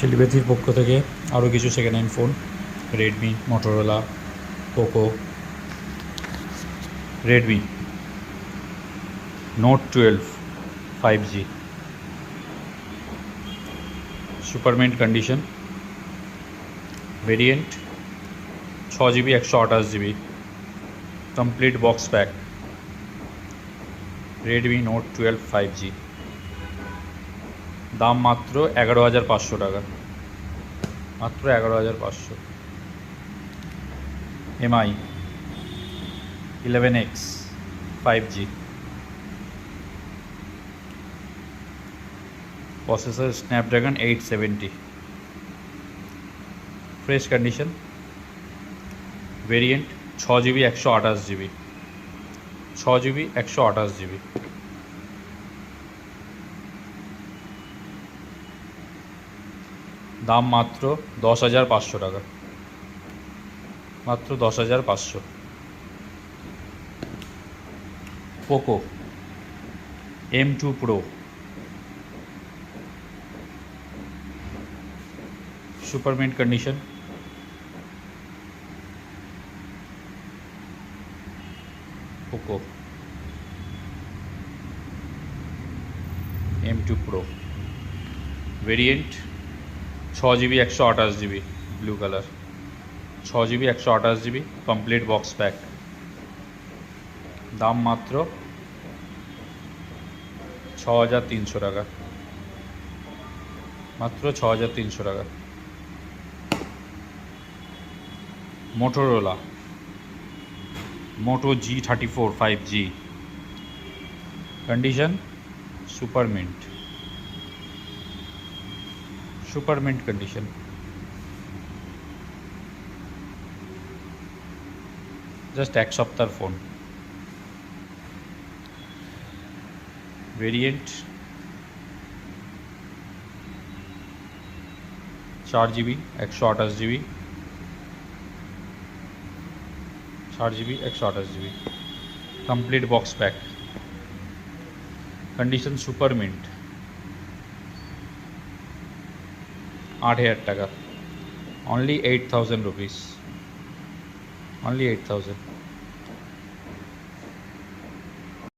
টেলিপ্যাথির পক্ষ থেকে আরও কিছু second hand phone, Redmi, Motorola, Poco, Redmi note 12 5G, super mint condition, variant 6GB 128GB, complete box pack, Redmi note 12 5G, দাম মাত্র 11,500 টাকা, মাত্র 11,500। MI 11X 5G, processor Snapdragon 870, fresh condition, variant 6GB 128GB, 6GB 128GB, দাম মাত্র 10,500 টাকা, মাত্র 10,500। Poco M2 Pro, super mint condition, Poco M2 Pro, variant 6GB 128GB, blue colour, 6GB 128GB, complete box pack, দাম মাত্র 6,300 টাকা, মাত্র 6,300 টাকা। Motorola Moto G34 5G, condition super mint, super mint condition, just এক সপ্তাহের phone, variant 4GB 128GB, 4GB 128GB, complete box pack, condition super mint, 8,000 টাকা, only 8,000 rupees, only 8,000।